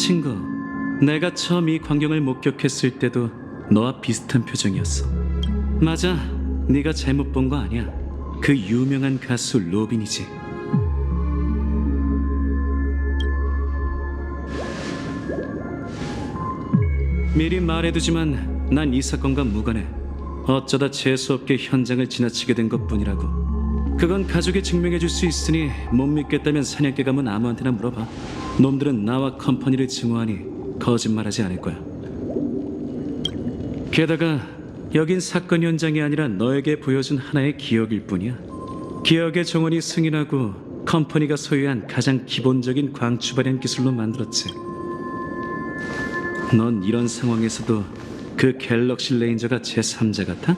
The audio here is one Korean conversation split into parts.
친구, 내가 처음 이 광경을 목격했을 때도 너와 비슷한 표정이었어. 맞아, 네가 잘못 본 거 아니야. 그 유명한 가수 로빈이지. 미리 말해두지만 난 이 사건과 무관해. 어쩌다 재수없게 현장을 지나치게 된 것뿐이라고. 그건 가족이 증명해줄 수 있으니 못 믿겠다면 사냥개 가면 아무한테나 물어봐. 놈들은 나와 컴퍼니를 증오하니 거짓말하지 않을 거야. 게다가 여긴 사건 현장이 아니라 너에게 보여준 하나의 기억일 뿐이야. 기억의 정원이 승인하고 컴퍼니가 소유한 가장 기본적인 광추 발현 기술로 만들었지. 넌 이런 상황에서도 그 갤럭시 레인저가 제3자 같아?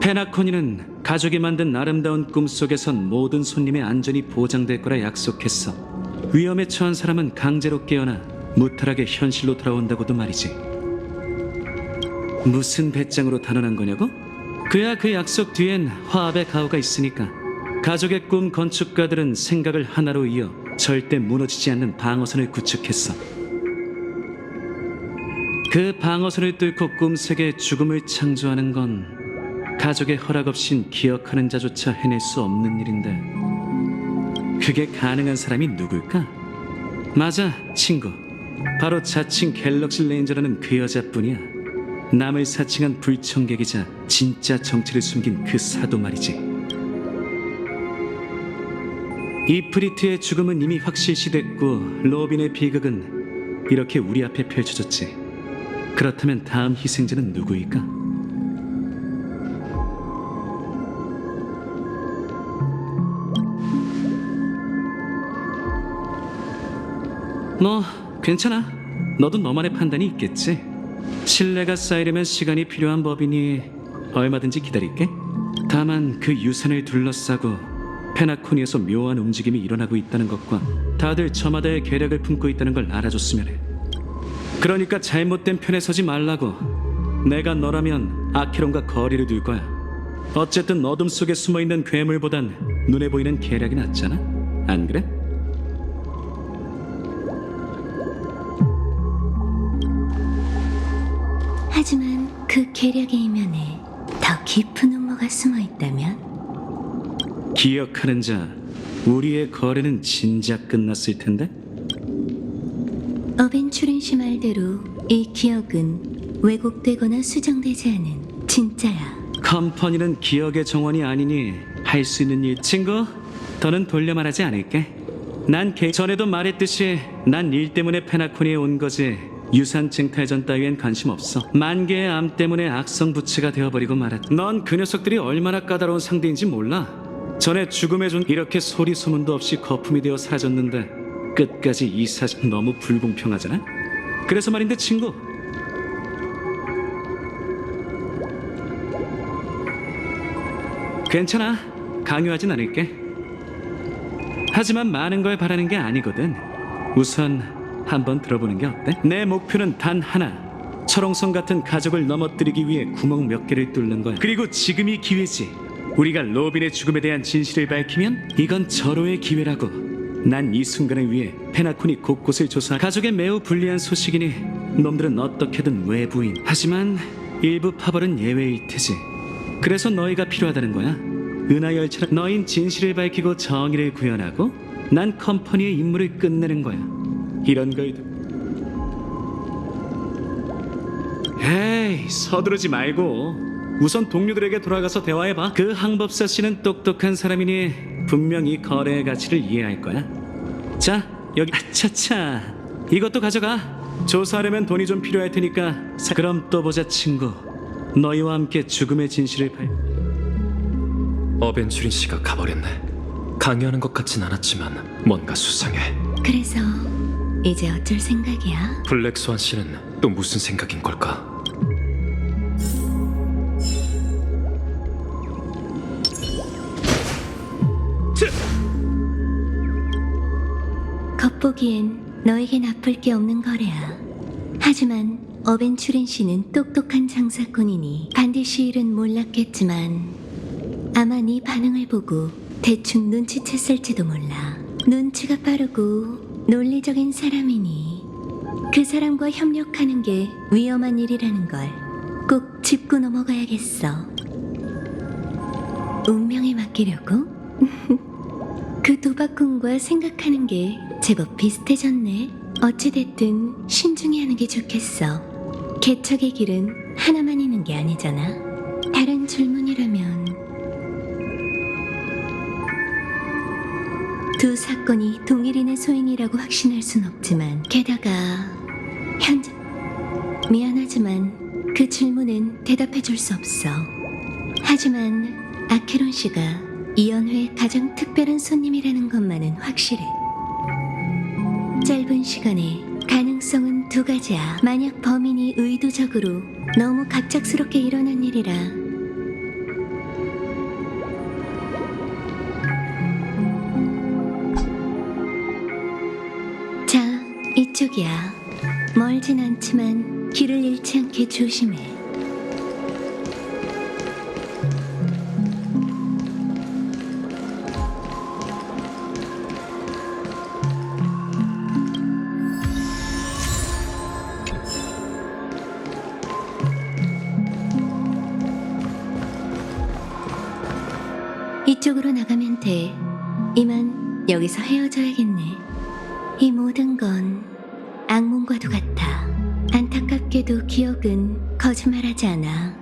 페나코니는 가족이 만든 아름다운 꿈속에선 모든 손님의 안전이 보장될 거라 약속했어. 위험에 처한 사람은 강제로 깨어나 무탈하게 현실로 돌아온다고도 말이지. 무슨 배짱으로 단언한 거냐고? 그야 그 약속 뒤엔 화합의 가오가 있으니까. 가족의 꿈 건축가들은 생각을 하나로 이어 절대 무너지지 않는 방어선을 구축했어. 그 방어선을 뚫고 꿈세계의 죽음을 창조하는 건 가족의 허락 없인 기억하는 자조차 해낼 수 없는 일인데, 그게 가능한 사람이 누굴까? 맞아, 친구. 바로 자칭 갤럭시 레인저라는 그 여자뿐이야. 남을 사칭한 불청객이자 진짜 정체를 숨긴 그 사도 말이지. 이프리트의 죽음은 이미 확실시됐고 로빈의 비극은 이렇게 우리 앞에 펼쳐졌지. 그렇다면 다음 희생자는 누구일까? 뭐 괜찮아. 너도 너만의 판단이 있겠지. 신뢰가 쌓이려면 시간이 필요한 법이니 얼마든지 기다릴게. 다만 그 유산을 둘러싸고 페나코니에서 묘한 움직임이 일어나고 있다는 것과 다들 저마다의 계략을 품고 있다는 걸 알아줬으면 해. 그러니까 잘못된 편에 서지 말라고. 내가 너라면 아케론과 거리를 둘 거야. 어쨌든 어둠 속에 숨어있는 괴물보단 눈에 보이는 계략이 낫잖아? 안 그래? 하지만 그 계략의 이면에 더 깊은 음모가 숨어있다면? 기억하는 자, 우리의 거래는 진작 끝났을 텐데? 어벤츄린 씨 말대로 이 기억은 왜곡되거나 수정되지 않은 진짜야. 컴퍼니는 기억의 정원이 아니니 할 수 있는 일. 친구, 더는 돌려 말하지 않을게. 전에도 말했듯이 난 일 때문에 페나코니에 온 거지 유산 쟁탈전 따위엔 관심 없어. 만 개의 암 때문에 악성 부치가 되어버리고 말았. 넌 그 녀석들이 얼마나 까다로운 상대인지 몰라. 전에 죽음의 존 이렇게 소리 소문도 없이 거품이 되어 사라졌는데 끝까지 이 사실 너무 불공평하잖아. 그래서 말인데 친구, 괜찮아. 강요하진 않을게. 하지만 많은 걸 바라는 게 아니거든. 우선 한번 들어보는 게 어때? 내 목표는 단 하나. 철옹성 같은 가족을 넘어뜨리기 위해 구멍 몇 개를 뚫는 거야. 그리고 지금이 기회지. 우리가 로빈의 죽음에 대한 진실을 밝히면 이건 절호의 기회라고. 난 이 순간을 위해 페나코니 곳곳을 조사. 가족에 매우 불리한 소식이니 놈들은 어떻게든 외부인. 하지만 일부 파벌은 예외일 테지. 그래서 너희가 필요하다는 거야. 은하열차는 너흰 진실을 밝히고 정의를 구현하고 난 컴퍼니의 임무를 끝내는 거야. 이런 거이도. 에이, 서두르지 말고 우선 동료들에게 돌아가서 대화해봐. 그 항법사 씨는 똑똑한 사람이니 분명히 거래의 가치를 이해할 거야. 자, 여기. 아차차, 이것도 가져가. 조사하려면 돈이 좀 필요할 테니까 그럼 또 보자 친구. 너희와 함께 죽음의 진실을 어벤츄린 씨가 가버렸네. 강요하는 것 같진 않았지만 뭔가 수상해. 그래서 이제 어쩔 생각이야? 블랙스완 씨는 또 무슨 생각인 걸까? 겉보기엔 너에게 나쁠 게 없는 거래야. 하지만 어벤츄린 씨는 똑똑한 장사꾼이니 반드시 일은 몰랐겠지만 아마 네 반응을 보고 대충 눈치챘을지도 몰라. 눈치가 빠르고 논리적인 사람이니 그 사람과 협력하는 게 위험한 일이라는 걸 꼭 짚고 넘어가야겠어. 운명에 맡기려고? 그 도박꾼과 생각하는 게 제법 비슷해졌네. 어찌됐든 신중히 하는 게 좋겠어. 개척의 길은 하나만 있는 게 아니잖아. 다른 질문이라면 두 사건이 동일인의 소행이라고 확신할 순 없지만 게다가 현재 미안하지만 그 질문은 대답해 줄 수 없어. 하지만 아케론 씨가 이 연회의 가장 특별한 손님이라는 것만은 확실해. 짧은 시간에 가능성은 두 가지야. 만약 범인이 의도적으로 너무 갑작스럽게 일어난 일이라 자, 이쪽이야. 멀진 않지만 길을 잃지 않게 조심해. 이쪽으로 나가면 돼. 이만 여기서 헤어져야겠네. 이 모든 건 악몽과도 같아. 안타깝게도 기억은 거짓말하지 않아.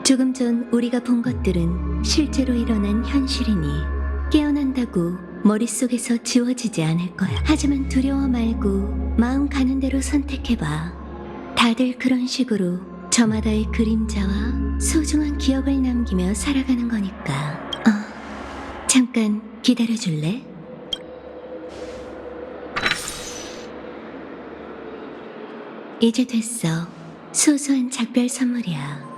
조금 전 우리가 본 것들은 실제로 일어난 현실이니 깨어난다고 머릿속에서 지워지지 않을 거야. 하지만 두려워 말고 마음 가는 대로 선택해봐. 다들 그런 식으로 저마다의 그림자와 소중한 기억을 남기며 살아가는 거니까. 잠깐 기다려줄래? 이제 됐어. 소소한 작별 선물이야.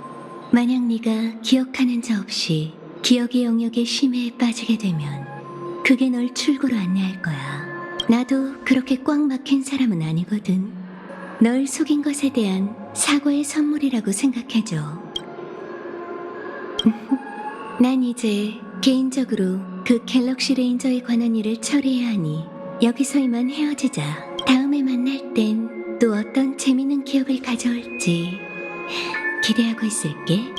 만약 네가 기억하는 자 없이 기억의 영역의 심해에 빠지게 되면 그게 널 출구로 안내할 거야. 나도 그렇게 꽉 막힌 사람은 아니거든. 널 속인 것에 대한 사과의 선물이라고 생각해줘. 난 이제 개인적으로 그 갤럭시 레인저에 관한 일을 처리해야 하니 여기서 이만 헤어지자. 다음에 만날 땐 또 어떤 재밌는 기억을 가져올지 기대하고 있을게.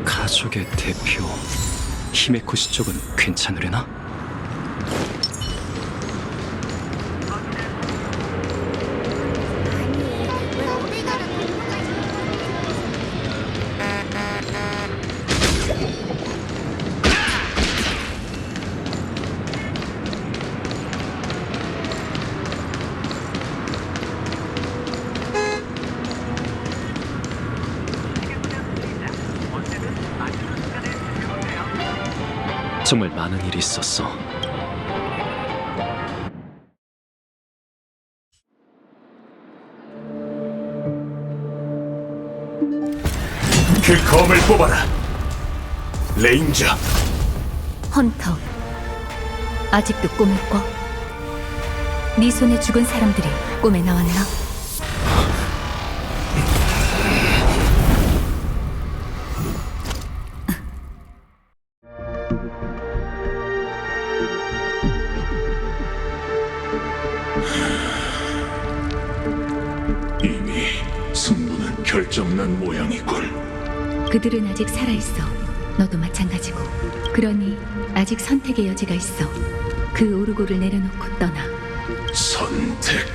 가족의 대표 히메코시 쪽은 괜찮으려나? 정말 많은 일이 있었어. 그 검을 뽑아라. 레인저. 헌터, 아직도 꿈을 꿔? 네 손에 죽은 사람들이 꿈에 나왔나? 이미 승부는 결정난 모양이군. 그들은 아직 살아있어. 너도 마찬가지고. 그러니 아직 선택의 여지가 있어. 그 오르고를 내려놓고 떠나. 선택.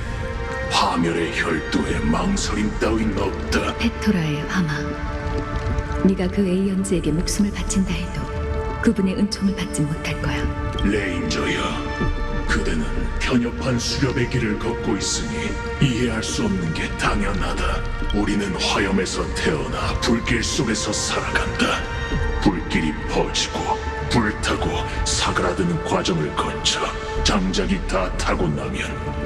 파멸의 혈도에 망설임 따윈 없다. 페토라의 화마. 네가 그 에이언즈에게 목숨을 바친다 해도 그분의 은총을 받지 못할 거야. 레인저여, 그대는 편협한 수렵의 길을 걷고 있으니 이해할 수 없는 게 당연하다. 우리는 화염에서 태어나 불길 속에서 살아간다. 불길이 퍼지고 불타고 사그라드는 과정을 거쳐 장작이 다 타고 나면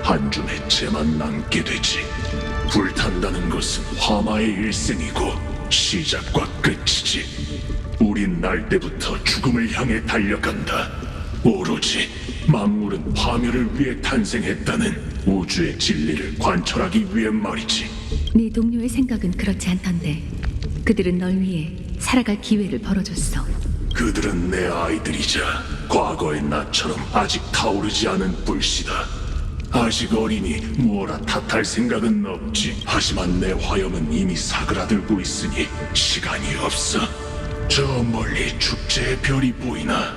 한 줌의 재만 남게 되지. 불탄다는 것은 화마의 일생이고 시작과 끝이지. 우린 날 때부터 죽음을 향해 달려간다. 오로지 만물은 파멸을 위해 탄생했다는 우주의 진리를 관철하기 위해 말이지. 네 동료의 생각은 그렇지 않던데 그들은 널 위해 살아갈 기회를 벌어줬어. 그들은 내 아이들이자 과거의 나처럼 아직 타오르지 않은 불씨다. 아직 어리니 뭐라 탓할 생각은 없지. 하지만 내 화염은 이미 사그라들고 있으니 시간이 없어. 저 멀리 축제의 별이 보이나?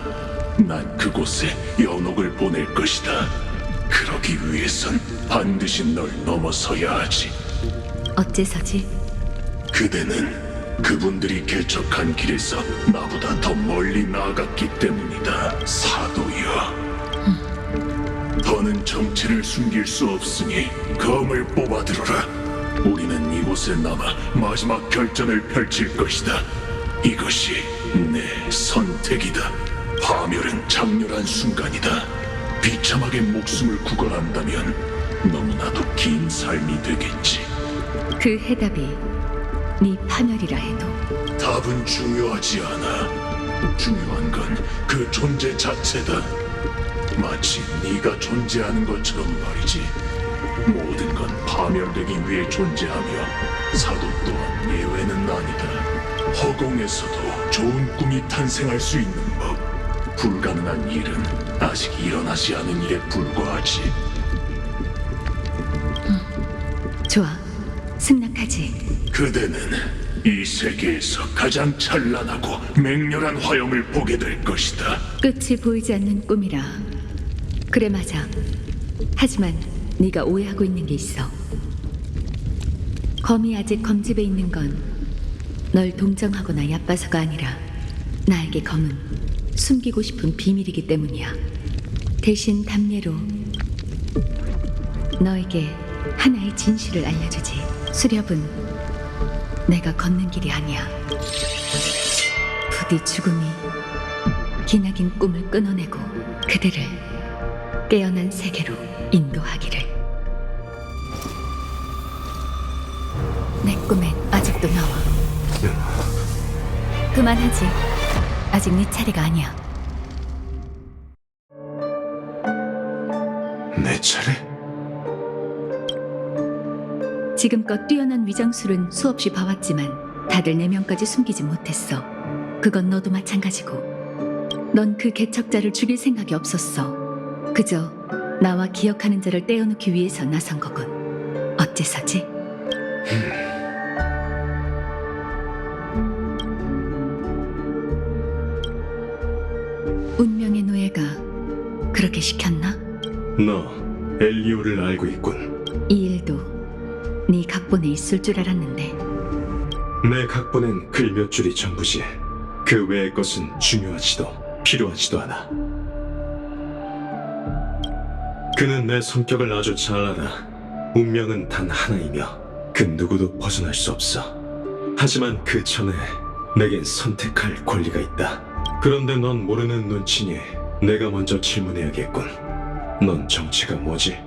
난 그곳에 연옥을 보낼 것이다. 그러기 위해선 반드시 널 넘어서야 하지. 어째서지? 그대는 그분들이 개척한 길에서 나보다 더 멀리 나아갔기 때문이다. 사도여. 더는 정체를 숨길 수 없으니 검을 뽑아들어라. 우리는 이곳에 남아 마지막 결전을 펼칠 것이다. 이것이 내 선택이다. 파멸은 장렬한 순간이다. 비참하게 목숨을 구걸한다면 너무나도 긴 삶이 되겠지. 그 해답이 네 파멸이라 해도 답은 중요하지 않아. 중요한 건 그 존재 자체다. 마치 네가 존재하는 것처럼 말이지. 모든 건 파멸되기 위해 존재하며 사도 또한 예외는 아니다. 허공에서도 좋은 꿈이 탄생할 수 있는 법. 불가능한 일은 아직 일어나지 않은 일에 불과하지. 좋아, 승낙하지. 그대는 이 세계에서 가장 찬란하고 맹렬한 화염을 보게 될 것이다. 끝이 보이지 않는 꿈이라. 그래 맞아. 하지만 네가 오해하고 있는 게 있어. 검이 아직 검집에 있는 건 널 동정하거나 얕봐서가 아니라 나에게 검은 숨기고 싶은 비밀이기 때문이야. 대신 답례로 너에게 하나의 진실을 알려주지. 수렵은 내가 걷는 길이 아니야. 부디 죽음이 기나긴 꿈을 끊어내고 그들을 깨어난 세계로 인도하기를. 내 꿈엔 아직도 나와. 그만하지. 아직 네 차례가 아니야. 내 차례? 지금껏 뛰어난 위장술은 수없이 봐왔지만 다들 내 명까지 숨기지 못했어. 그건 너도 마찬가지고. 넌 그 개척자를 죽일 생각이 없었어. 그저 나와 기억하는 자를 떼어놓기 위해서 나선 거군. 어째서지? 운명의 노예가 그렇게 시켰나? 너 엘리오를 알고 있군. 이 일도 네 각본에 있을 줄 알았는데. 내 각본엔 글 몇 줄이 전부지. 그 외의 것은 중요하지도 필요하지도 않아. 그는 내 성격을 아주 잘 알아. 운명은 단 하나이며 그 누구도 벗어날 수 없어. 하지만 그 전에 내겐 선택할 권리가 있다. 그런데 넌 모르는 눈치니 내가 먼저 질문해야겠군. 넌 정체가 뭐지?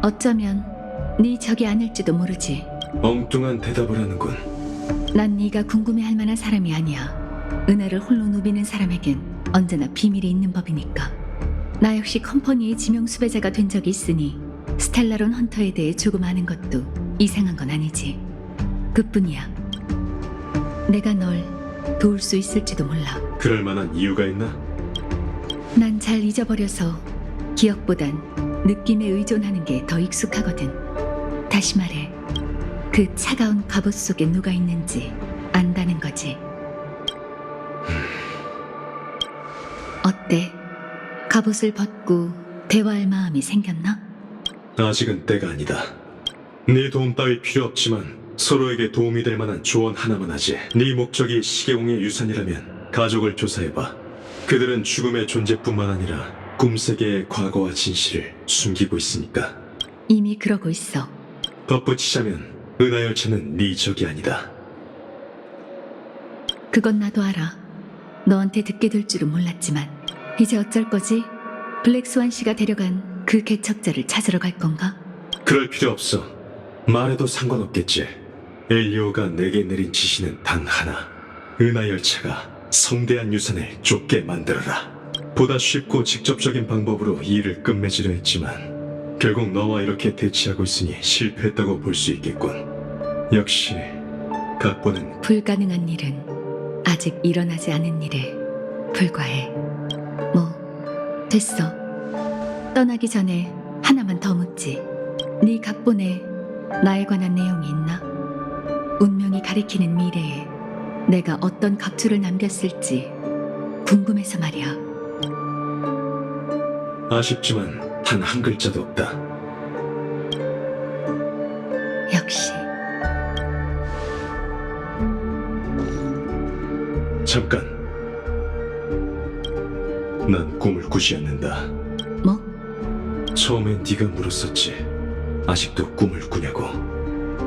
어쩌면 네 적이 아닐지도 모르지. 엉뚱한 대답을 하는군. 난 네가 궁금해할 만한 사람이 아니야. 은하를 홀로 누비는 사람에겐 언제나 비밀이 있는 법이니까. 나 역시 컴퍼니의 지명 수배자가 된 적이 있으니 스텔라론 헌터에 대해 조금 아는 것도 이상한 건 아니지. 그뿐이야. 내가 널 도울 수 있을지도 몰라. 그럴 만한 이유가 있나? 난 잘 잊어버려서 기억보단 느낌에 의존하는 게 더 익숙하거든. 다시 말해, 그 차가운 갑옷 속에 누가 있는지 안다는 거지. 어때? 갑옷을 벗고 대화할 마음이 생겼나? 아직은 때가 아니다. 네 도움 따위 필요 없지만 서로에게 도움이 될 만한 조언 하나만 하지. 네 목적이 시계공의 유산이라면 가족을 조사해봐. 그들은 죽음의 존재뿐만 아니라 꿈세계의 과거와 진실을 숨기고 있으니까. 이미 그러고 있어. 덧붙이자면 은하열차는 네 적이 아니다. 그건 나도 알아. 너한테 듣게 될 줄은 몰랐지만. 이제 어쩔 거지? 블랙스완 씨가 데려간 그 개척자를 찾으러 갈 건가? 그럴 필요 없어. 말해도 상관없겠지. 엘리오가 내게 내린 지시는 단 하나. 은하 열차가 성대한 유산을 좁게 만들어라. 보다 쉽고 직접적인 방법으로 이 일을 끝맺으려 했지만 결국 너와 이렇게 대치하고 있으니 실패했다고 볼 수 있겠군. 역시 각본은 불가능한 일은 아직 일어나지 않은 일에 불과해. 뭐, 됐어. 떠나기 전에 하나만 더 묻지. 네 각본에 나에 관한 내용이 있나? 운명이 가리키는 미래에 내가 어떤 각주를 남겼을지 궁금해서 말이야. 아쉽지만 단 한 글자도 없다. 역시. 잠깐. 난 꿈을 꾸지 않는다. 뭐? 처음엔 네가 물었었지. 아직도 꿈을 꾸냐고.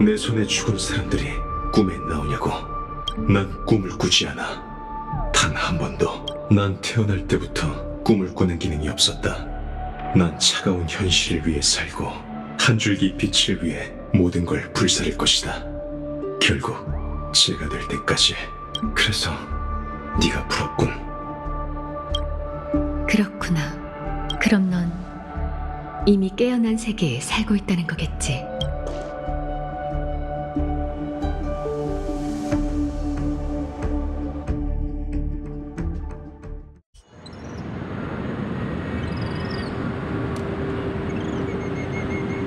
내 손에 죽은 사람들이 꿈에 나오냐고. 난 꿈을 꾸지 않아. 단 한 번도. 난 태어날 때부터 꿈을 꾸는 기능이 없었다. 난 차가운 현실을 위해 살고 한 줄기 빛을 위해 모든 걸 불사를 것이다. 결국 제가 될 때까지. 그래서 네가 부럽군. 그렇구나. 그럼 넌 이미 깨어난 세계에 살고 있다는 거겠지.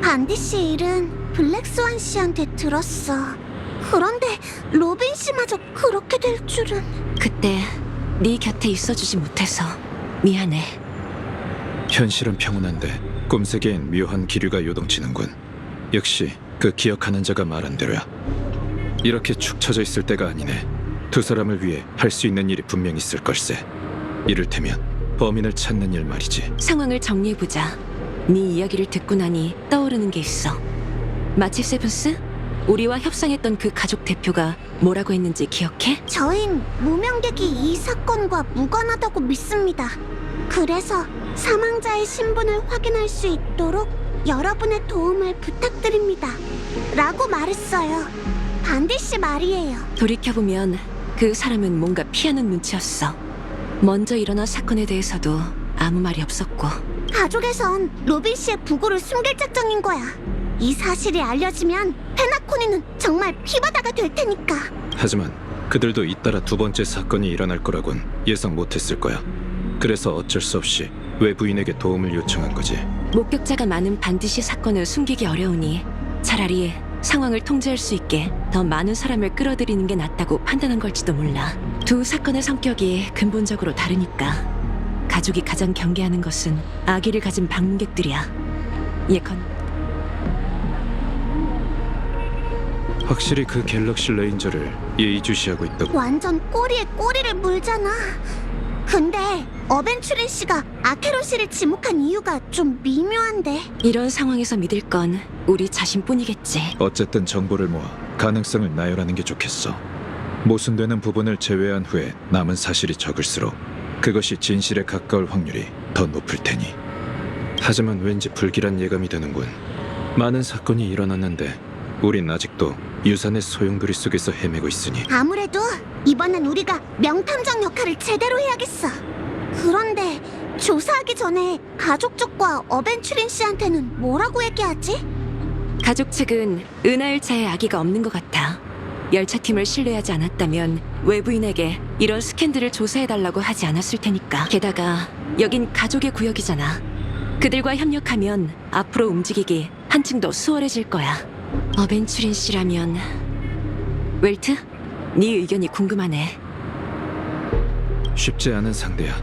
반디 씨 일은 블랙스완 씨한테 들었어. 그런데 로빈 씨마저 그렇게 될 줄은. 그때 네 곁에 있어주지 못해서 미안해. 현실은 평온한데 꿈세계엔 묘한 기류가 요동치는군. 역시 그 기억하는 자가 말한 대로야. 이렇게 축 처져 있을 때가 아니네. 두 사람을 위해 할 수 있는 일이 분명 있을 걸세. 이를테면 범인을 찾는 일 말이지. 상황을 정리해보자. 네 이야기를 듣고 나니 떠오르는 게 있어. 마치 세븐스? 우리와 협상했던 그 가족 대표가 뭐라고 했는지 기억해? 저흰 무명객이 이 사건과 무관하다고 믿습니다. 그래서 사망자의 신분을 확인할 수 있도록 여러분의 도움을 부탁드립니다. 라고 말했어요. 반디 씨 말이에요. 돌이켜보면 그 사람은 뭔가 피하는 눈치였어. 먼저 일어난 사건에 대해서도 아무 말이 없었고. 가족에선 로빈 씨의 부고를 숨길 작정인 거야. 이 사실이 알려지면 페나코니는 정말 피바다가 될 테니까. 하지만 그들도 잇따라 두 번째 사건이 일어날 거라곤 예상 못했을 거야. 그래서 어쩔 수 없이 외부인에게 도움을 요청한 거지. 목격자가 많은 반드시 사건을 숨기기 어려우니 차라리 상황을 통제할 수 있게 더 많은 사람을 끌어들이는 게 낫다고 판단한 걸지도 몰라. 두 사건의 성격이 근본적으로 다르니까. 가족이 가장 경계하는 것은 아기를 가진 방문객들이야. 예컨 확실히 그 갤럭시 레인저를 예의주시하고 있다고. 완전 꼬리에 꼬리를 물잖아. 근데 어벤츄린 씨가 아케론 씨를 지목한 이유가 좀 미묘한데. 이런 상황에서 믿을 건 우리 자신뿐이겠지. 어쨌든 정보를 모아 가능성을 나열하는 게 좋겠어. 모순되는 부분을 제외한 후에 남은 사실이 적을수록 그것이 진실에 가까울 확률이 더 높을 테니. 하지만 왠지 불길한 예감이 드는군. 많은 사건이 일어났는데 우린 아직도 유산의 소용돌이 속에서 헤매고 있으니. 아무래도 이번엔 우리가 명탐정 역할을 제대로 해야겠어. 그런데 조사하기 전에 가족 쪽과 어벤츄린 씨한테는 뭐라고 얘기하지? 가족 측은 은하열차에 아기가 없는 것 같아. 열차팀을 신뢰하지 않았다면 외부인에게 이런 스캔들을 조사해달라고 하지 않았을 테니까. 게다가 여긴 가족의 구역이잖아. 그들과 협력하면 앞으로 움직이기 한층 더 수월해질 거야. 어벤츄린 씨라면... 웰트? 네 의견이 궁금하네. 쉽지 않은 상대야.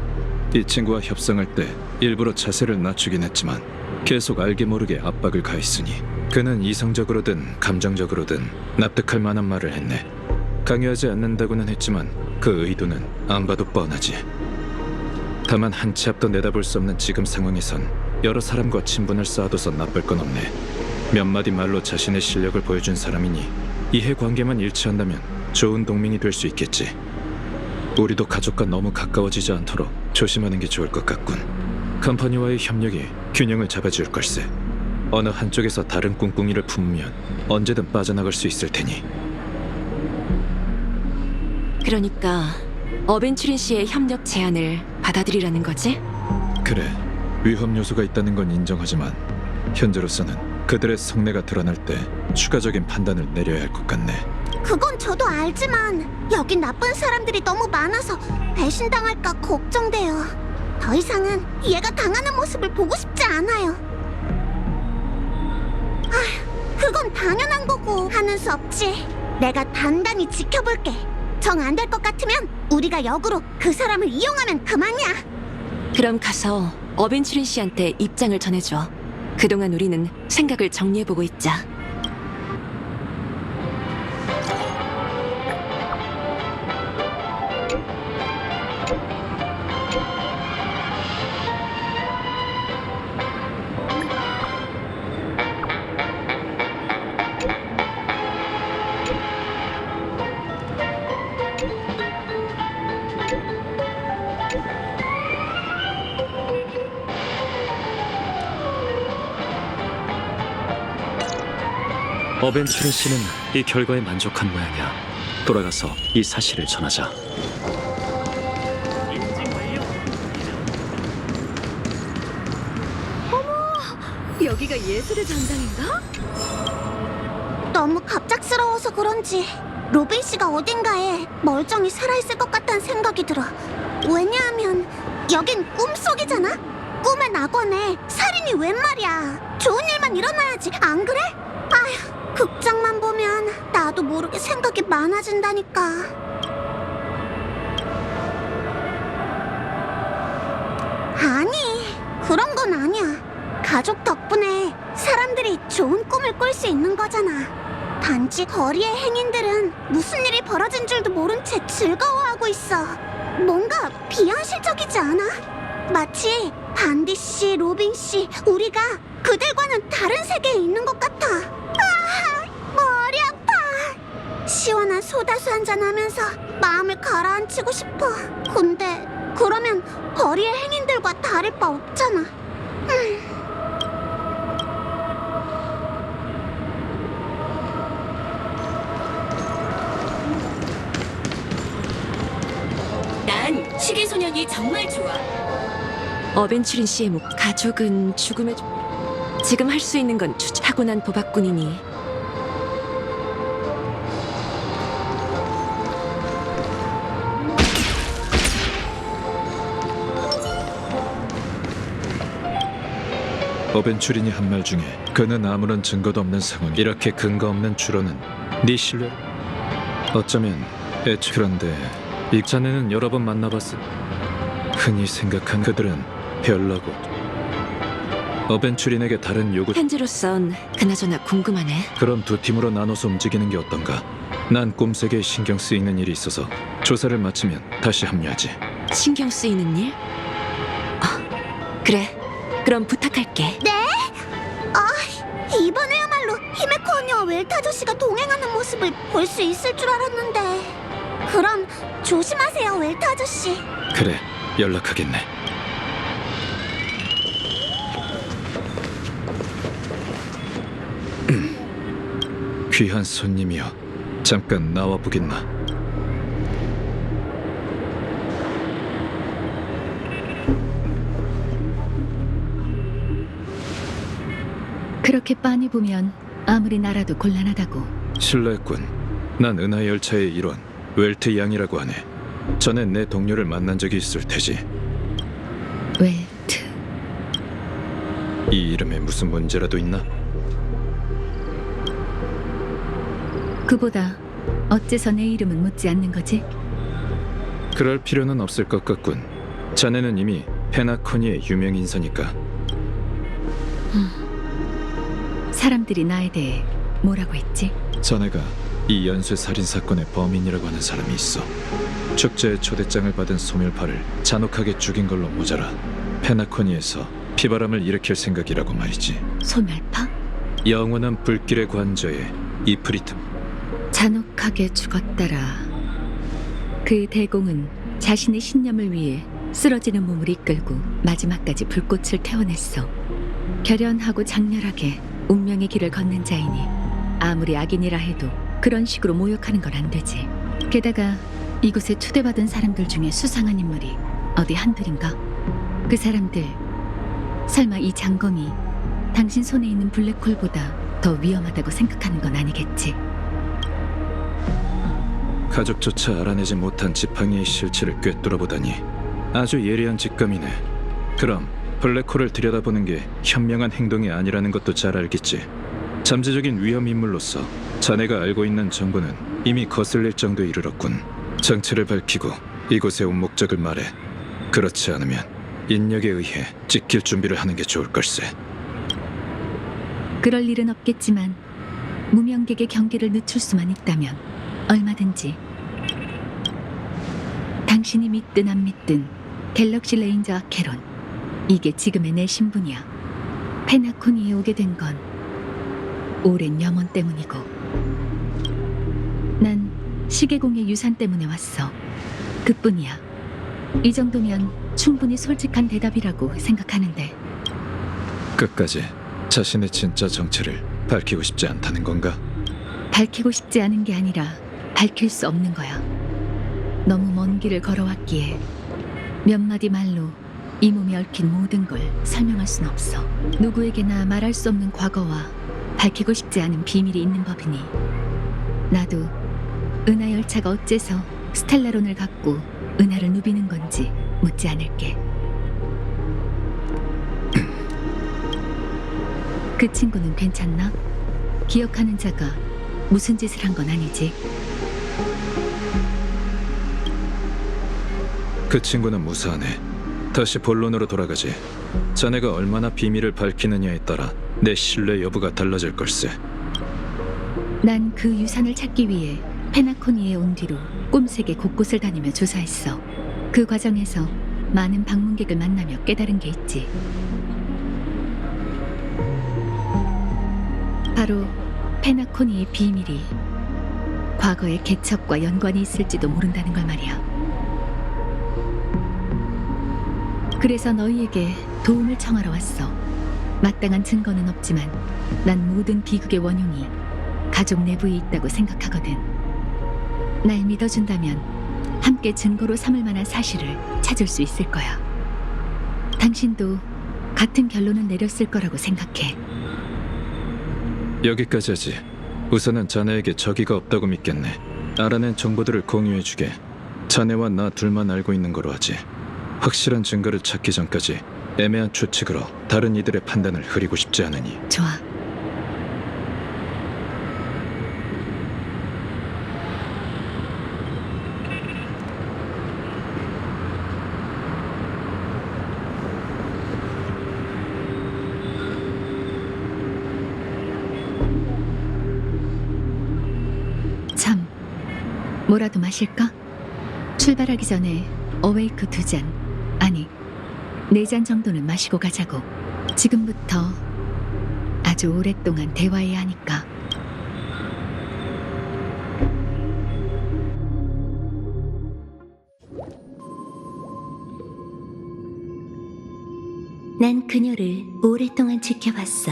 이 친구와 협상할 때 일부러 자세를 낮추긴 했지만 계속 알게 모르게 압박을 가했으니 그는 이성적으로든 감정적으로든 납득할 만한 말을 했네. 강요하지 않는다고는 했지만 그 의도는 안 봐도 뻔하지. 다만 한 치 앞도 내다볼 수 없는 지금 상황에선 여러 사람과 친분을 쌓아둬서 나쁠 건 없네. 몇 마디 말로 자신의 실력을 보여준 사람이니 이해관계만 일치한다면 좋은 동맹이 될 수 있겠지. 우리도 가족과 너무 가까워지지 않도록 조심하는 게 좋을 것 같군. 컴퍼니와의 협력이 균형을 잡아줄 걸세. 어느 한쪽에서 다른 꿍꿍이를 품으면 언제든 빠져나갈 수 있을 테니. 그러니까 어벤츄린 씨의 협력 제안을 받아들이라는 거지? 그래, 위험 요소가 있다는 건 인정하지만 현재로서는 그들의 성내가 드러날 때 추가적인 판단을 내려야 할 것 같네. 그건 저도 알지만 여긴 나쁜 사람들이 너무 많아서 배신당할까 걱정돼요. 더 이상은 얘가 당하는 모습을 보고 싶지 않아요. 그건 당연한 거고 하는 수 없지. 내가 단단히 지켜볼게. 정 안 될 것 같으면 우리가 역으로 그 사람을 이용하면 그만이야. 그럼 가서 어벤츄린 씨한테 입장을 전해줘. 그동안 우리는 생각을 정리해보고 있자. 어벤츄린 씨는 이 결과에 만족한 모양이야. 돌아가서 이 사실을 전하자. 여기가 예술의 전당인가? 너무 갑작스러워서 그런지 로빈 씨가 어딘가에 멀쩡히 살아있을 것 같다는 생각이 들어. 왜냐하면 여긴 꿈속이잖아? 꿈의 낙원에 살인이 웬 말이야. 좋은 일만 일어나야지, 안 그래? 아휴, 극장만 보면 나도 모르게 생각이 많아진다니까. 아니, 그런 건 아니야. 가족 덕분에 사람들이 좋은 꿈을 꿀 수 있는 거잖아. 단지 거리의 행인들은 무슨 일이 벌어진 줄도 모른 채 즐거워하고 있어. 뭔가 비현실적이지 않아? 마치 반디 씨, 로빈 씨, 우리가 그들과는 다른 세계에 있는 것 같아. 머리 아파. 시원한 소다수 한잔 하면서 마음을 가라앉히고 싶어. 근데 그러면 거리의 행인들과 다를 바 없잖아. 난 시계소년이 정말 좋아. 어벤츄린 씨의 가족은 죽음의 지금 할 수 있는 건 타고난 도박꾼이니 어벤츄린이 한 말 중에 그는 아무런 증거도 없는 상황, 이렇게 근거 없는 추론은 네 신뢰? 어쩌면 그런데 이 자네는 여러 번 만나봤어. 흔히 생각한 그들은 별나고 어벤츄린에게 다른 요구. 현재로선 그나저나 궁금하네. 그럼 두 팀으로 나눠서 움직이는 게 어떤가? 난 꿈세계에 신경 쓰이는 일이 있어서 조사를 마치면 다시 합류하지. 신경 쓰이는 일? 그래. 그럼 부탁할게. 네? 이번에야말로 히메코 언니와 웰트 아저씨가 동행하는 모습을 볼 수 있을 줄 알았는데. 그럼 조심하세요, 웰트 아저씨. 그래, 연락하겠네. 귀한 손님이여, 잠깐 나와 보겠나? 그렇게 빤히 보면 아무리 나라도 곤란하다고. 실례했군. 난 은하 열차의 일원 웰트 양이라고 하네. 전에 내 동료를 만난 적이 있을 테지. 웰트. 이 이름에 무슨 문제라도 있나? 그보다 어째서 내 이름은 묻지 않는 거지? 그럴 필요는 없을 것 같군. 자네는 이미 페나코니의 유명 인사니까. 사람들이 나에 대해 뭐라고 했지? 자네가 이 연쇄 살인 사건의 범인이라고 하는 사람이 있어. 축제에 초대장을 받은 소멸파를 잔혹하게 죽인 걸로 모자라 페나코니에서 피바람을 일으킬 생각이라고 말이지. 소멸파? 영원한 불길의 관저에 이프리트. 잔혹하게 죽었더라. 그 대공은 자신의 신념을 위해 쓰러지는 몸을 이끌고 마지막까지 불꽃을 태워냈어. 결연하고 장렬하게 운명의 길을 걷는 자이니 아무리 악인이라 해도 그런 식으로 모욕하는 건 안 되지. 게다가 이곳에 초대받은 사람들 중에 수상한 인물이 어디 한둘인가? 그 사람들 설마 이 장검이 당신 손에 있는 블랙홀보다 더 위험하다고 생각하는 건 아니겠지? 가족조차 알아내지 못한 지팡이의 실체를 꿰뚫어보다니 아주 예리한 직감이네. 그럼 블랙홀을 들여다보는 게 현명한 행동이 아니라는 것도 잘 알겠지. 잠재적인 위험 인물로서 자네가 알고 있는 정보는 이미 거슬릴 정도에 이르렀군. 정체를 밝히고 이곳에 온 목적을 말해. 그렇지 않으면 인력에 의해 찍힐 준비를 하는 게 좋을 걸세. 그럴 일은 없겠지만 무명객의 경계를 늦출 수만 있다면 얼마든지. 당신이 믿든 안 믿든 갤럭시 레인저 아케론, 이게 지금의 내 신분이야. 페나코니에 오게 된 건 오랜 염원 때문이고 난 시계공의 유산 때문에 왔어. 그뿐이야. 이 정도면 충분히 솔직한 대답이라고 생각하는데. 끝까지 자신의 진짜 정체를 밝히고 싶지 않다는 건가? 밝히고 싶지 않은 게 아니라 밝힐 수 없는 거야. 너무 먼 길을 걸어왔기에 몇 마디 말로 이 몸에 얽힌 모든 걸 설명할 순 없어. 누구에게나 말할 수 없는 과거와 밝히고 싶지 않은 비밀이 있는 법이니 나도 은하 열차가 어째서 스텔라론을 갖고 은하를 누비는 건지 묻지 않을게. 그 친구는 괜찮나? 기억하는 자가 무슨 짓을 한 건 아니지? 그 친구는 무사하네. 다시 본론으로 돌아가지. 자네가 얼마나 비밀을 밝히느냐에 따라 내 신뢰 여부가 달라질 걸세. 난 그 유산을 찾기 위해 페나코니에 온 뒤로 꼼세게 곳곳을 다니며 조사했어. 그 과정에서 많은 방문객을 만나며 깨달은 게 있지. 바로 페나코니의 비밀이 과거의 개척과 연관이 있을지도 모른다는 걸 말이야. 그래서 너희에게 도움을 청하러 왔어. 마땅한 증거는 없지만 난 모든 비극의 원흉이 가족 내부에 있다고 생각하거든. 날 믿어준다면 함께 증거로 삼을 만한 사실을 찾을 수 있을 거야. 당신도 같은 결론을 내렸을 거라고 생각해. 여기까지 하지. 우선은 자네에게 적의가 없다고 믿겠네. 알아낸 정보들을 공유해주게. 자네와 나 둘만 알고 있는 거로 하지. 확실한 증거를 찾기 전까지 애매한 추측으로 다른 이들의 판단을 흐리고 싶지 않으니. 좋아. 참, 뭐라도 마실까? 출발하기 전에 어웨이크 2잔, 아니 4잔 정도는 마시고 가자고. 지금부터 아주 오랫동안 대화해야 하니까. 난 그녀를 오랫동안 지켜봤어.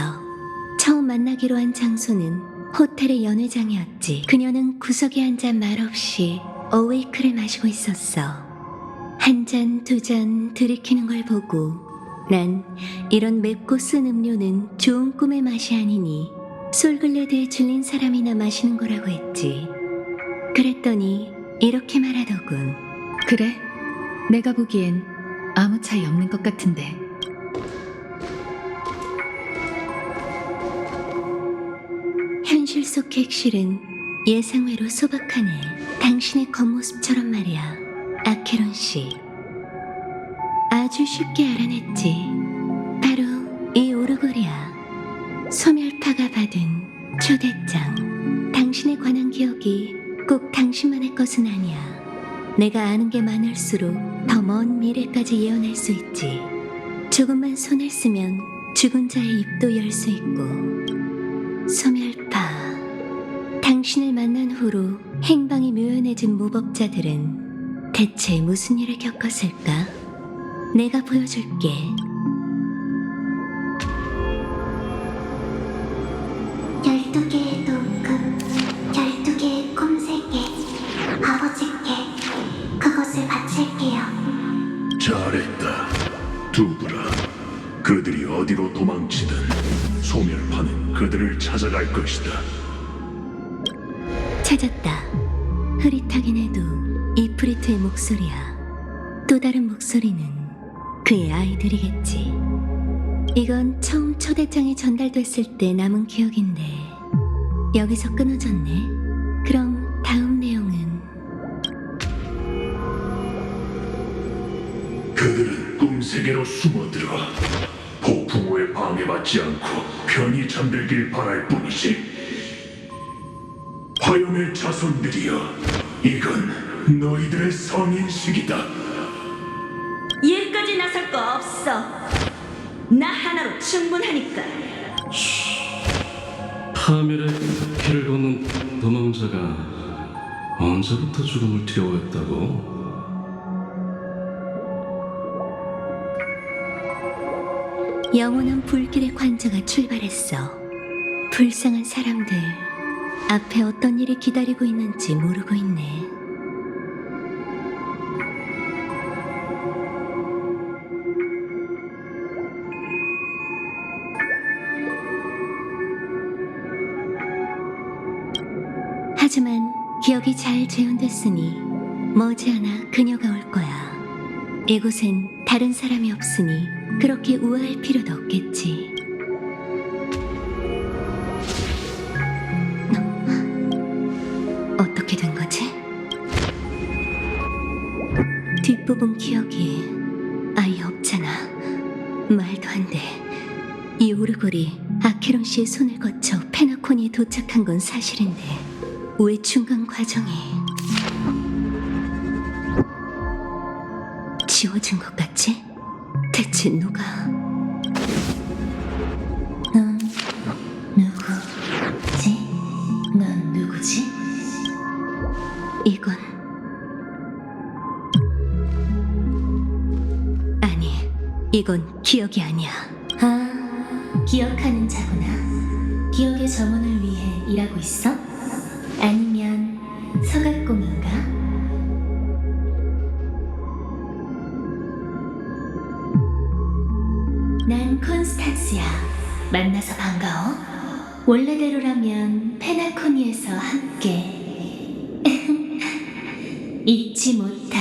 처음 만나기로 한 장소는 호텔의 연회장이었지. 그녀는 구석에 앉아 말없이 어웨이크를 마시고 있었어. 한 잔, 2잔 들이키는 걸 보고 난 이런 맵고 쓴 음료는 좋은 꿈의 맛이 아니니 솔글레드에 질린 사람이나 마시는 거라고 했지. 그랬더니 이렇게 말하더군. 그래? 내가 보기엔 아무 차이 없는 것 같은데. 현실 속 객실은 예상외로 소박하네. 당신의 겉모습처럼 말이야, 아케론 씨. 아주 쉽게 알아냈지. 바로 이 오르골이야. 소멸파가 받은 초대장. 당신에 관한 기억이 꼭 당신만의 것은 아니야. 내가 아는 게 많을수록 더 먼 미래까지 예언할 수 있지. 조금만 손을 쓰면 죽은 자의 입도 열 수 있고. 소멸파. 당신을 만난 후로 행방이 묘연해진 무법자들은 대체 무슨 일을 겪었을까? 내가 보여줄게. 12개의 녹음, 12개의 꿈세계, 아버지께 그것을 바칠게요. 잘했다. 두브라. 그들이 어디로 도망치든 소멸파는 그들을 찾아갈 것이다. 찾았다. 흐릿하긴 해도 이프리트의 목소리야. 또 다른 목소리는 그의 아이들이겠지. 이건 처음 초대장이 전달됐을 때 남은 기억인데 여기서 끊어졌네. 그럼 다음 내용은 그들은 꿈세계로 숨어들어 폭풍 후에 방해받지 않고 편히 잠들길 바랄 뿐이지. 화염의 자손들이여, 이건 너희들의 성인식이다. 얘까지 나설 거 없어. 나 하나로 충분하니까. 파멸의 길을 걷는 도망자가 언제부터 죽음을 두려워했다고? 영원한 불길의 관자가 출발했어. 불쌍한 사람들, 앞에 어떤 일이 기다리고 있는지 모르고 있네. 하지만 기억이 잘 재현됐으니 머지않아 그녀가 올 거야. 이곳엔 다른 사람이 없으니 그렇게 우아할 필요도 없겠지. 어떻게 된 거지? 뒷부분 기억이 아예 없잖아. 말도 안 돼. 이 오르골이 아케론 씨의 손을 거쳐 페나코니에 도착한 건 사실인데 왜 중간 과정이 지워진 것 같지? 대체 누가? 넌 누구지? 넌 누구지? 이건 아니, 이건 기억이 아니야. 아, 기억하는 자구나. 기억의 점원을 위해 일하고 있어? 아니면 서각공인가? 난 콘스탄스야. 만나서 반가워. 원래대로라면 페나코니에서 함께 잊지 못할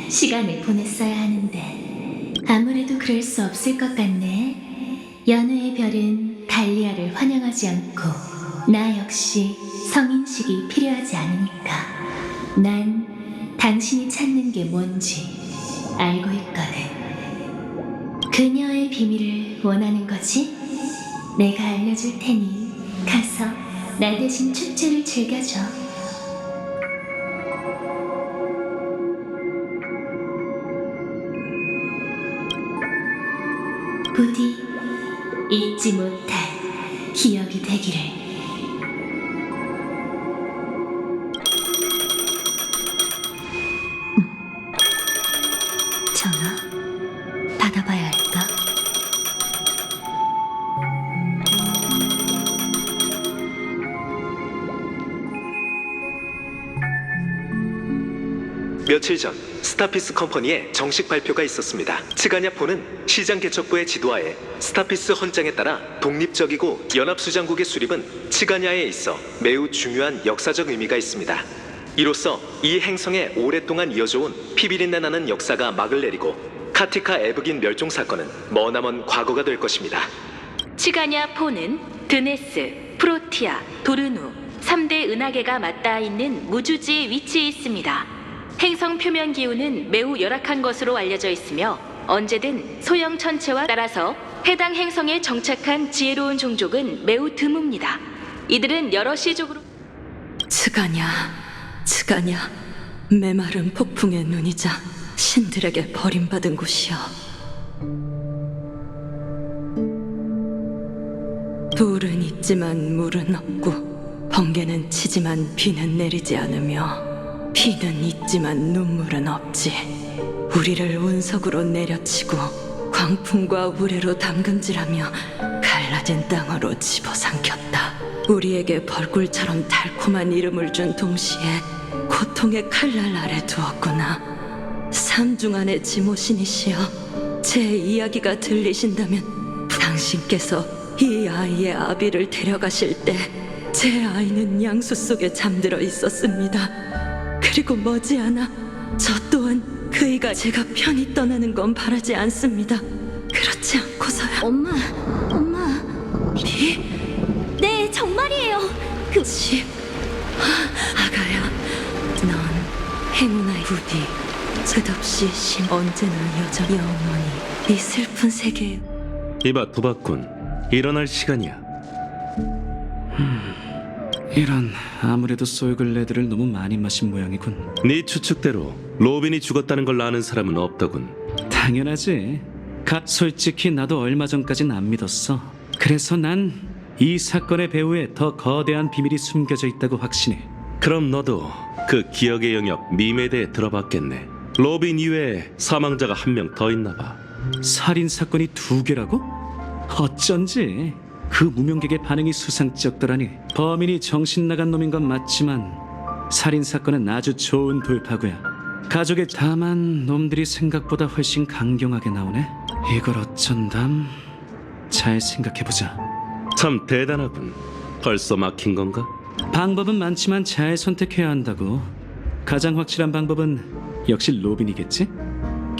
시간을 보냈어야 하는데 아무래도 그럴 수 없을 것 같네. 연우의 별은 달리아를 환영하지 않고 나 역시 성인식이 필요하지 않으니까. 난 당신이 찾는 게 뭔지 알고 있거든. 그녀의 비밀을 원하는 거지? 내가 알려줄 테니 가서 나 대신 축제를 즐겨줘. 부디 잊지 못할 기억이 되기를. 전화 받아봐야 할까? 며칠 전 스타피스 컴퍼니의 정식 발표가 있었습니다. 츠가냐포는 시장 개척부의 지도하에 스타피스 헌장에 따라 독립적이고 연합수장국의 수립은 츠가냐에 있어 매우 중요한 역사적 의미가 있습니다. 이로써 이 행성에 오랫동안 이어져온 피비린내 나는 역사가 막을 내리고 카티카 에브긴 멸종 사건은 머나먼 과거가 될 것입니다. 치가냐포는 드네스, 프로티아, 도르누 3대 은하계가 맞닿아 있는 무주지에 위치해 있습니다. 행성 표면 기후는 매우 열악한 것으로 알려져 있으며 언제든 소형 천체와 따라서 해당 행성에 정착한 지혜로운 종족은 매우 드뭅니다. 이들은 여러 시족으로 츠가냐, 메마른 폭풍의 눈이자 신들에게 버림받은 곳이여. 돌은 있지만 물은 없고 번개는 치지만 비는 내리지 않으며 피는 있지만 눈물은 없지. 우리를 운석으로 내려치고 광풍과 우레로 담금질하며 갈라 가진 땅으로 집어삼켰다. 우리에게 벌꿀처럼 달콤한 이름을 준 동시에 고통의 칼날 아래 두었구나. 삼중한의 지모신이시여, 제 이야기가 들리신다면 당신께서 이 아이의 아비를 데려가실 때 제 아이는 양수 속에 잠들어 있었습니다. 그리고 머지않아 저 또한 그이가 제가 편히 떠나는 건 바라지 않습니다. 그렇지 않고서야. 엄마. 비? 네, 정말이에요. 집 아가야, 넌 행운아이 부디 끝없이 언제나 여전히 영원히 이 슬픈 세계에. 이봐 도박꾼, 일어날 시간이야. 이런, 아무래도 솔글레드를 너무 많이 마신 모양이군. 네 추측대로 로빈이 죽었다는 걸 아는 사람은 없더군. 당연하지. 솔직히 나도 얼마 전까진 안 믿었어. 그래서 난 이 사건의 배후에 더 거대한 비밀이 숨겨져 있다고 확신해. 그럼 너도 그 기억의 영역 밈에 대해 들어봤겠네. 로빈 이외에 사망자가 한 명 더 있나 봐. 살인 사건이 2개라고? 어쩐지 그 무명객의 반응이 수상쩍더라니. 범인이 정신 나간 놈인 건 맞지만 살인 사건은 아주 좋은 돌파구야. 가족의 다만 놈들이 생각보다 훨씬 강경하게 나오네. 이걸 어쩐담? 잘 생각해보자. 참 대단하군. 벌써 막힌 건가? 방법은 많지만 잘 선택해야 한다고. 가장 확실한 방법은 역시 로빈이겠지?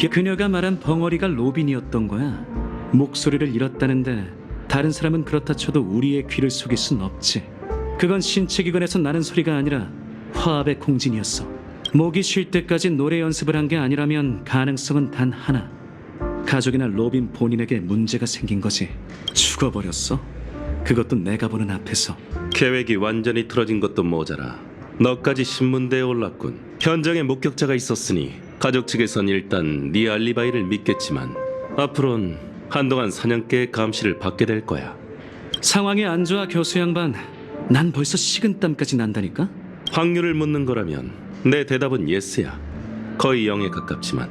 그녀가 말한 벙어리가 로빈이었던 거야. 목소리를 잃었다는데 다른 사람은 그렇다 쳐도 우리의 귀를 속일 순 없지. 그건 신체기관에서 나는 소리가 아니라 화합의 공진이었어. 목이 쉴 때까지 노래 연습을 한 게 아니라면 가능성은 단 하나. 가족이나 로빈 본인에게 문제가 생긴 거지. 죽어버렸어. 그것도 내가 보는 앞에서. 계획이 완전히 틀어진 것도 모자라 너까지 신문대에 올랐군. 현장에 목격자가 있었으니 가족 측에선 일단 네 알리바이를 믿겠지만 앞으론 한동안 사냥개의 감시를 받게 될 거야. 상황이 안 좋아 교수 양반. 난 벌써 식은땀까지 난다니까. 확률을 묻는 거라면 내 대답은 예스야. 거의 0에 가깝지만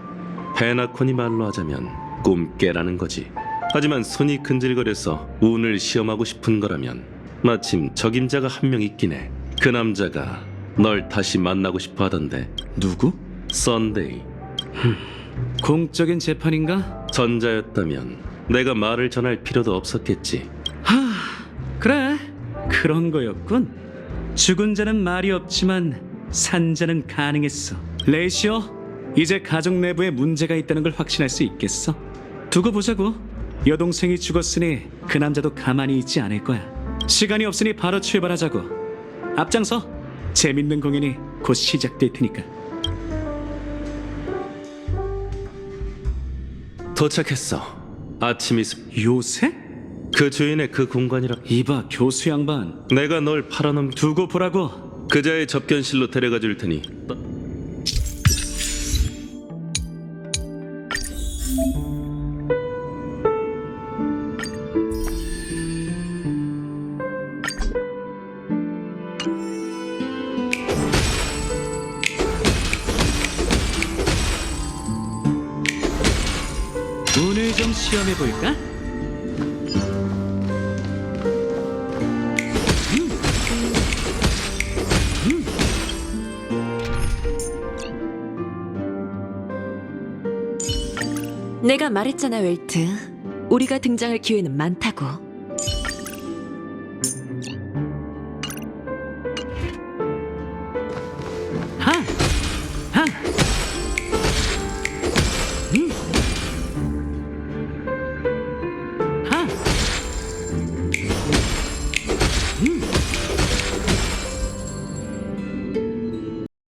페나콘이 말로 하자면 꿈깨라는 거지. 하지만 손이 근질거려서 운을 시험하고 싶은 거라면 마침 적임자가 한 명 있긴 해. 그 남자가 널 다시 만나고 싶어 하던데. 누구? 썬데이. 공적인 재판인가? 전자였다면 내가 말을 전할 필요도 없었겠지. 그래, 그런 거였군. 죽은 자는 말이 없지만 산 자는 가능했어. 레이시오, 이제 가족 내부에 문제가 있다는 걸 확신할 수 있겠어. 두고 보자고. 여동생이 죽었으니 그 남자도 가만히 있지 않을 거야. 시간이 없으니 바로 출발하자고. 앞장서. 재밌는 공연이 곧 시작될 테니까. 도착했어. 아침이 요새? 그 주인의 그 공간이라. 이봐 교수 양반, 내가 널 팔아넘 두고 보라고. 그자의 접견실로 데려가 줄 테니. 오늘 좀 시험해볼까? 내가 말했잖아, 웰트. 우리가 등장할 기회는 많다고. 하!